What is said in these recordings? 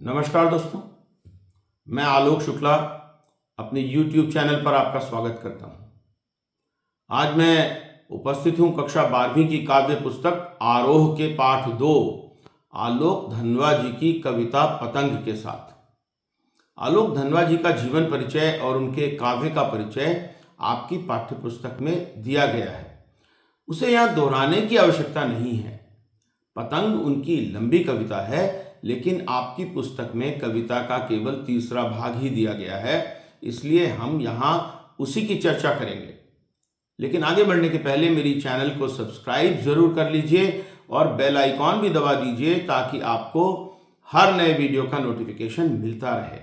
नमस्कार दोस्तों, मैं आलोक शुक्ला अपने YouTube चैनल पर आपका स्वागत करता हूं। आज मैं उपस्थित हूं कक्षा 12वीं की काव्य पुस्तक आरोह के पाठ 2 आलोक धनवा जी की कविता पतंग के साथ। आलोक धनवा जी का जीवन परिचय और उनके काव्य का परिचय आपकी पाठ्य पुस्तक में दिया गया है, उसे यहाँ दोहराने की आवश्यकता नहीं है। पतंग उनकी लंबी कविता है, लेकिन आपकी पुस्तक में कविता का केवल तीसरा भाग ही दिया गया है, इसलिए हम यहाँ उसी की चर्चा करेंगे। लेकिन आगे बढ़ने के पहले मेरी चैनल को सब्सक्राइब जरूर कर लीजिए और बेल आइकॉन भी दबा दीजिए ताकि आपको हर नए वीडियो का नोटिफिकेशन मिलता रहे।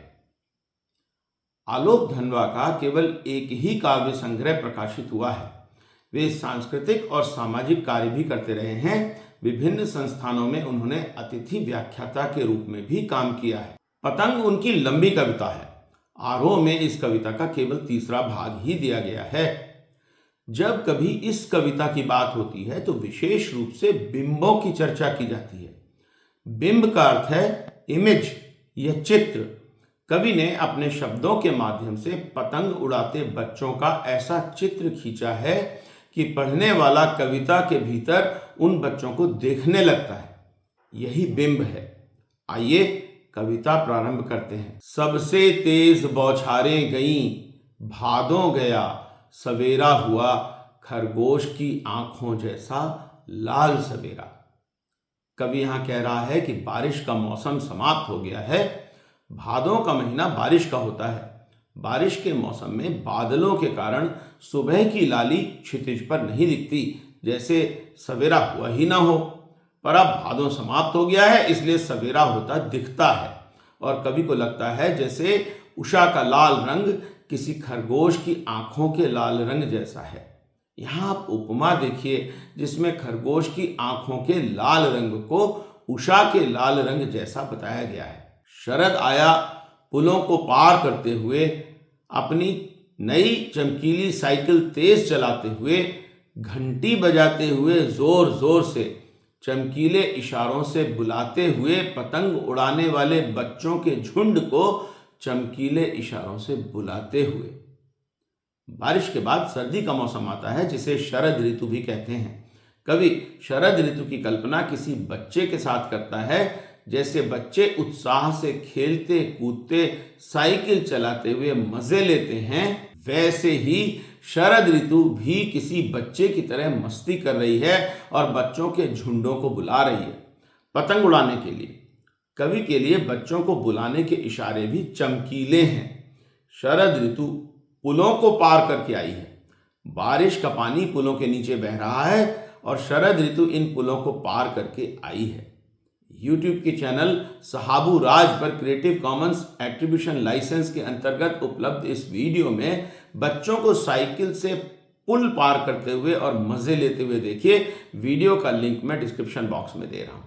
आलोक धनवा का केवल एक ही काव्य संग्रह प्रकाशित हुआ है। वे सांस्कृतिक और सामाजिक कार्य भी करते रहे हैं। विभिन्न संस्थानों में उन्होंने अतिथि व्याख्याता के रूप में भी काम किया है। पतंग उनकी लंबी कविता है। आरोह में इस कविता का केवल तीसरा भाग ही दिया गया है। जब कभी इस कविता की बात होती है तो विशेष रूप से बिंबों की चर्चा की जाती है। बिंब का अर्थ है इमेज या चित्र। कवि ने अपने शब्दों के माध्यम से पतंग उड़ाते बच्चों का ऐसा चित्र खींचा है कि पढ़ने वाला कविता के भीतर उन बच्चों को देखने लगता है। यही बिंब है। आइए कविता प्रारंभ करते हैं। सबसे तेज बौछारें गईं, भादों गया, सवेरा हुआ, खरगोश की आंखों जैसा लाल सवेरा। कवि यहां कह रहा है कि बारिश का मौसम समाप्त हो गया है। भादों का महीना बारिश का होता है। बारिश के मौसम में बादलों के कारण सुबह की लाली क्षितिज पर नहीं दिखती, जैसे सवेरा हुआ ही ना हो। पर अब भादों समाप्त हो गया है, इसलिए सवेरा होता दिखता है और कवि को लगता है जैसे उषा का लाल रंग किसी खरगोश की आंखों के लाल रंग जैसा है। यहाँ आप उपमा देखिए जिसमें खरगोश की आंखों के लाल रंग को उषा के लाल रंग जैसा बताया गया है। शरद आया पुलों को पार करते हुए, अपनी नई चमकीली साइकिल तेज चलाते हुए, घंटी बजाते हुए, जोर जोर से चमकीले इशारों से बुलाते हुए, पतंग उड़ाने वाले बच्चों के झुंड को चमकीले इशारों से बुलाते हुए। बारिश के बाद सर्दी का मौसम आता है जिसे शरद ऋतु भी कहते हैं। कवि शरद ऋतु की कल्पना किसी बच्चे के साथ करता है, जैसे बच्चे उत्साह से खेलते कूदते साइकिल चलाते हुए मजे लेते हैं, वैसे ही शरद ऋतु भी किसी बच्चे की तरह मस्ती कर रही है और बच्चों के झुंडों को बुला रही है पतंग उड़ाने के लिए। कवि के लिए बच्चों को बुलाने के इशारे भी चमकीले हैं। शरद ऋतु पुलों को पार करके आई है। बारिश का पानी पुलों के नीचे बह रहा है और शरद ऋतु इन पुलों को पार करके आई है। YouTube के चैनल सहाबू राज पर क्रिएटिव कॉमन्स एट्रीब्यूशन लाइसेंस के अंतर्गत उपलब्ध इस वीडियो में बच्चों को साइकिल से पुल पार करते हुए और मजे लेते हुए देखिए। वीडियो का लिंक मैं डिस्क्रिप्शन बॉक्स में दे रहा हूं।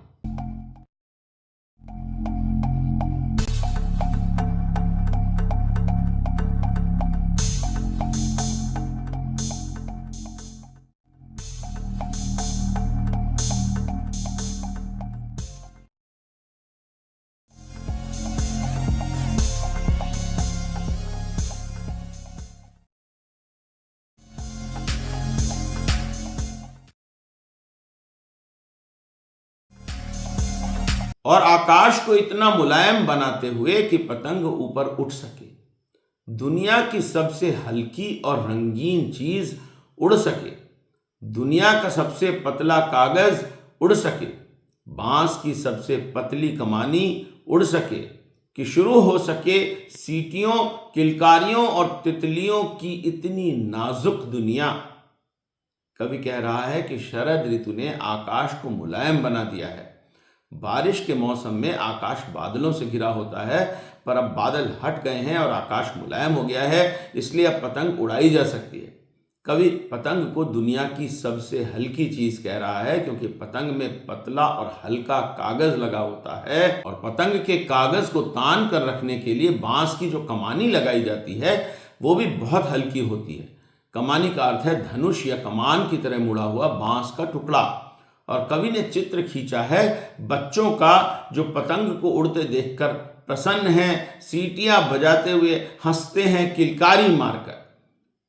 और आकाश को इतना मुलायम बनाते हुए कि पतंग ऊपर उठ सके, दुनिया की सबसे हल्की और रंगीन चीज उड़ सके, दुनिया का सबसे पतला कागज उड़ सके, बांस की सबसे पतली कमानी उड़ सके, कि शुरू हो सके सीटियों, किलकारियों और तितलियों की इतनी नाजुक दुनिया। कवि कह रहा है कि शरद ऋतु ने आकाश को मुलायम बना दिया है। बारिश के मौसम में आकाश बादलों से घिरा होता है, पर अब बादल हट गए हैं और आकाश मुलायम हो गया है, इसलिए अब पतंग उड़ाई जा सकती है। कवि पतंग को दुनिया की सबसे हल्की चीज कह रहा है क्योंकि पतंग में पतला और हल्का कागज लगा होता है और पतंग के कागज को तान कर रखने के लिए बांस की जो कमानी लगाई जाती है वो भी बहुत हल्की होती है। कमानी का अर्थ है धनुष या कमान की तरह मुड़ा हुआ बांस का टुकड़ा। और कवि ने चित्र खींचा है बच्चों का जो पतंग को उड़ते देखकर प्रसन्न हैं, सीटियां बजाते हुए हंसते हैं किलकारी मारकर।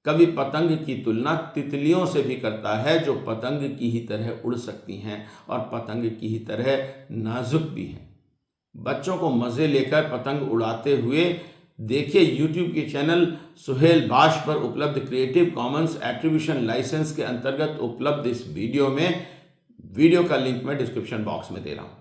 कवि पतंग की तुलना तितलियों से भी करता है जो पतंग की ही तरह उड़ सकती हैं और पतंग की ही तरह नाजुक भी हैं। बच्चों को मज़े लेकर पतंग उड़ाते हुए देखिए यूट्यूब के चैनल सुहेल बाश पर उपलब्ध क्रिएटिव कॉमन्स एट्रीब्यूशन लाइसेंस के अंतर्गत उपलब्ध इस वीडियो का लिंक मैं डिस्क्रिप्शन बॉक्स में दे रहा हूं।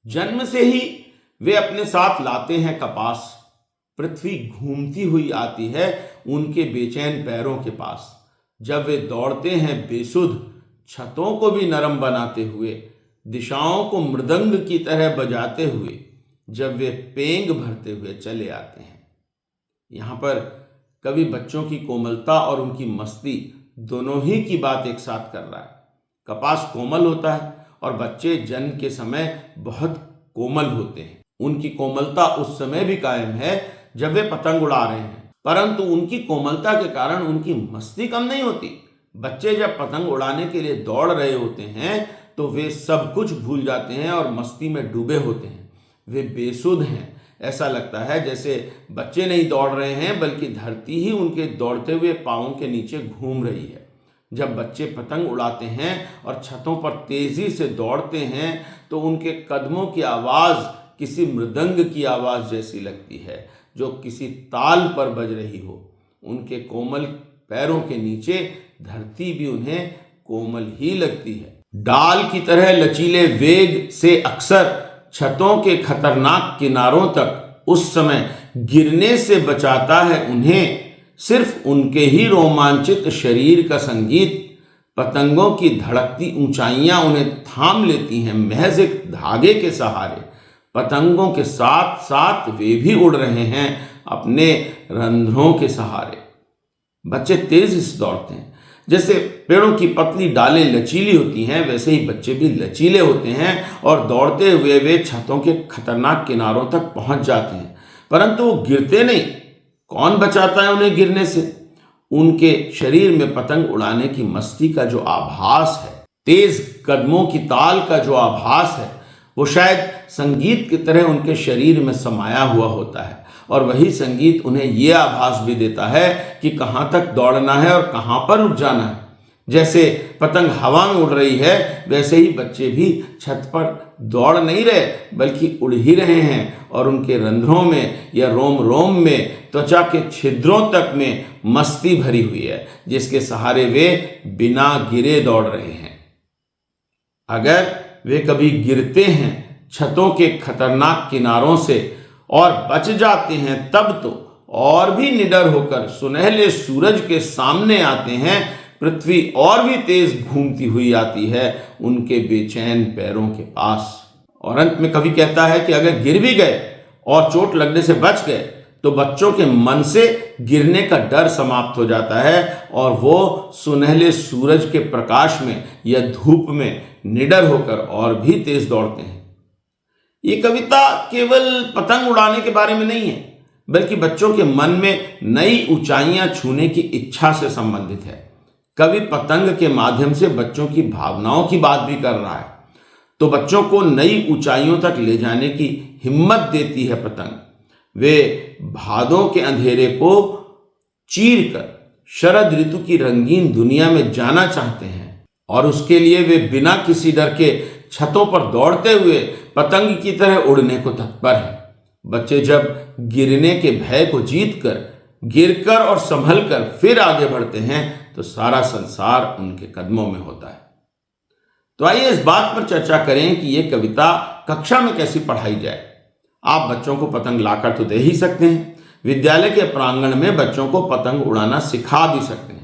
जन्म से ही वे अपने साथ लाते हैं कपास, पृथ्वी घूमती हुई आती है उनके बेचैन पैरों के पास। जब वे दौड़ते हैं बेसुध, छतों को भी नरम बनाते हुए, दिशाओं को मृदंग की तरह बजाते हुए, जब वे पेंग भरते हुए चले आते हैं। यहाँ पर कवि बच्चों की कोमलता और उनकी मस्ती दोनों ही की बात एक साथ कर रहा है। कपास कोमल होता है और बच्चे जन्म के समय बहुत कोमल होते हैं। उनकी कोमलता उस समय भी कायम है जब वे पतंग उड़ा रहे हैं, परंतु उनकी कोमलता के कारण उनकी मस्ती कम नहीं होती। बच्चे जब पतंग उड़ाने के लिए दौड़ रहे होते हैं तो वे सब कुछ भूल जाते हैं और मस्ती में डूबे होते हैं। वे बेसुध हैं। ऐसा लगता है जैसे बच्चे नहीं दौड़ रहे हैं बल्कि धरती ही उनके दौड़ते हुए पांवों के नीचे घूम रही है। जब बच्चे पतंग उड़ाते हैं और छतों पर तेजी से दौड़ते हैं तो उनके कदमों की आवाज़ किसी मृदंग की आवाज़ जैसी लगती है जो किसी ताल पर बज रही हो। उनके कोमल पैरों के नीचे धरती भी उन्हें कोमल ही लगती है। डाल की तरह लचीले वेग से अक्सर छतों के खतरनाक किनारों तक उस समय गिरने से बचाता है उन्हें सिर्फ उनके ही रोमांचित शरीर का संगीत। पतंगों की धड़कती ऊंचाइयां उन्हें थाम लेती हैं महज एक धागे के सहारे। पतंगों के साथ साथ वे भी उड़ रहे हैं अपने रंध्रों के सहारे। बच्चे तेजी से दौड़ते हैं। जैसे पेड़ों की पतली डालें लचीली होती हैं वैसे ही बच्चे भी लचीले होते हैं और दौड़ते हुए वे छतों के खतरनाक किनारों तक पहुंच जाते हैं, परंतु वो गिरते नहीं। कौन बचाता है उन्हें गिरने से? उनके शरीर में पतंग उड़ाने की मस्ती का जो आभास है, तेज कदमों की ताल का जो आभास है, वो शायद संगीत की तरह उनके शरीर में समाया हुआ होता है। और वही संगीत उन्हें ये आभास भी देता है कि कहाँ तक दौड़ना है और कहाँ पर रुक जाना है। जैसे पतंग हवा में उड़ रही है वैसे ही बच्चे भी छत पर दौड़ नहीं रहे बल्कि उड़ ही रहे हैं और उनके रंध्रों में या रोम रोम में, त्वचा के छिद्रों तक में मस्ती भरी हुई है जिसके सहारे वे बिना गिरे दौड़ रहे हैं। अगर वे कभी गिरते हैं छतों के खतरनाक किनारों से और बच जाते हैं तब तो और भी निडर होकर सुनहले सूरज के सामने आते हैं। पृथ्वी और भी तेज घूमती हुई आती है उनके बेचैन पैरों के पास। और अंत में कवि कहता है कि अगर गिर भी गए और चोट लगने से बच गए तो बच्चों के मन से गिरने का डर समाप्त हो जाता है और वो सुनहले सूरज के प्रकाश में या धूप में निडर होकर और भी तेज दौड़ते हैं। ये कविता केवल पतंग उड़ाने के बारे में नहीं है बल्कि बच्चों के मन में नई ऊंचाइयां छूने की इच्छा से संबंधित है। कवि पतंग के माध्यम से बच्चों की भावनाओं की बात भी कर रहा है। तो बच्चों को नई ऊंचाइयों तक ले जाने की हिम्मत देती है पतंग। वे भादों के अंधेरे को चीर कर शरद ऋतु की रंगीन दुनिया में जाना चाहते हैं और उसके लिए वे बिना किसी डर के छतों पर दौड़ते हुए पतंग की तरह उड़ने को तत्पर हैं। बच्चे जब गिरने के भय को जीतकर, गिरकर और संभलकर फिर आगे बढ़ते हैं तो सारा संसार उनके कदमों में होता है। तो आइए इस बात पर चर्चा करें कि यह कविता कक्षा में कैसी पढ़ाई जाए। आप बच्चों को पतंग लाकर तो दे ही सकते हैं, विद्यालय के प्रांगण में बच्चों को पतंग उड़ाना सिखा भी सकते हैं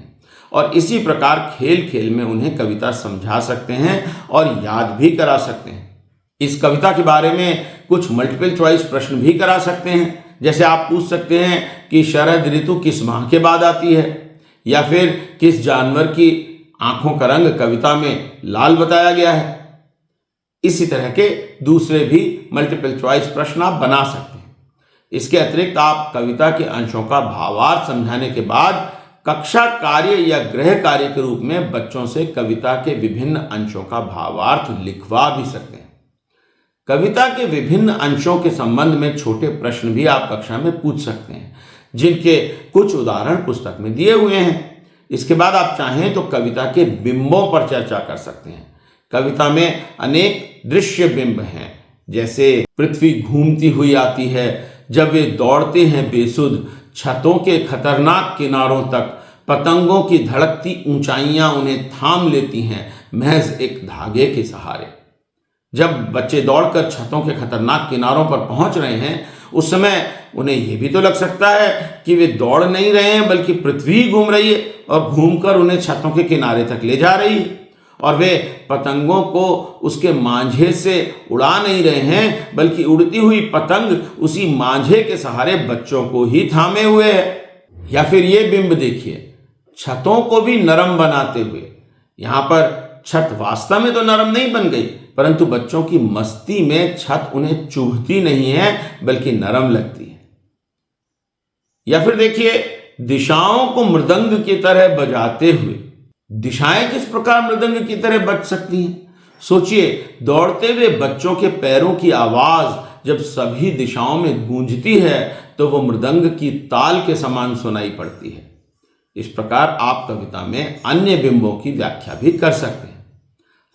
और इसी प्रकार खेल खेल में उन्हें कविता समझा सकते हैं और याद भी करा सकते हैं। इस कविता के बारे में कुछ मल्टीपल चॉइस प्रश्न भी करा सकते हैं जैसे आप पूछ सकते हैं कि शरद ऋतु किस माह के बाद आती है, या फिर किस जानवर की आंखों का रंग कविता में लाल बताया गया है। इसी तरह के दूसरे भी मल्टीपल चॉइस प्रश्न आप बना सकते हैं। इसके अतिरिक्त आप कविता के अंशों का भावार्थ समझाने के बाद कक्षा कार्य या गृह कार्य के रूप में बच्चों से कविता के विभिन्न अंशों का भावार्थ लिखवा भी सकते हैं। कविता के विभिन्न अंशों के संबंध में छोटे प्रश्न भी आप कक्षा में पूछ सकते हैं, जिनके कुछ उदाहरण पुस्तक में दिए हुए हैं। इसके बाद आप चाहें तो कविता के बिंबों पर चर्चा कर सकते हैं। कविता में अनेक दृश्य बिंब हैं, जैसे पृथ्वी घूमती हुई आती है जब वे दौड़ते हैं बेसुध, छतों के खतरनाक किनारों तक, पतंगों की धड़कती ऊंचाइयां उन्हें थाम लेती हैं महज एक धागे के सहारे। जब बच्चे दौड़कर छतों के खतरनाक किनारों पर पहुंच रहे हैं, उस समय उन्हें यह भी तो लग सकता है कि वे दौड़ नहीं रहे हैं बल्कि पृथ्वी घूम रही है और घूमकर उन्हें छतों के किनारे तक ले जा रही है, और वे पतंगों को उसके मांझे से उड़ा नहीं रहे हैं बल्कि उड़ती हुई पतंग उसी मांझे के सहारे बच्चों को ही थामे हुए है। या फिर ये बिंब देखिए, छतों को भी नरम बनाते हुए। यहां पर छत वास्तव में तो नरम नहीं बन गई, परंतु बच्चों की मस्ती में छत उन्हें चुभती नहीं है बल्कि नरम लगती है। या फिर देखिए, दिशाओं को मृदंग की तरह बजाते हुए। दिशाएं किस प्रकार मृदंग की तरह बज सकती हैं? सोचिए, दौड़ते हुए बच्चों के पैरों की आवाज जब सभी दिशाओं में गूंजती है तो वो मृदंग की ताल के समान सुनाई पड़ती है। इस प्रकार आप कविता में अन्य बिंबों की व्याख्या भी कर सकते हैं।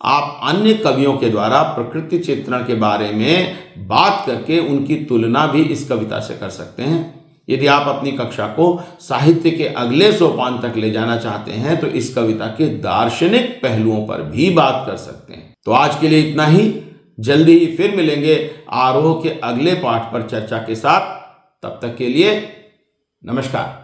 आप अन्य कवियों के द्वारा प्रकृति चित्रण के बारे में बात करके उनकी तुलना भी इस कविता से कर सकते हैं। यदि आप अपनी कक्षा को साहित्य के अगले सोपान तक ले जाना चाहते हैं तो इस कविता के दार्शनिक पहलुओं पर भी बात कर सकते हैं। तो आज के लिए इतना ही। जल्दी ही फिर मिलेंगे आरोह के अगले पाठ पर चर्चा के साथ। तब तक के लिए नमस्कार।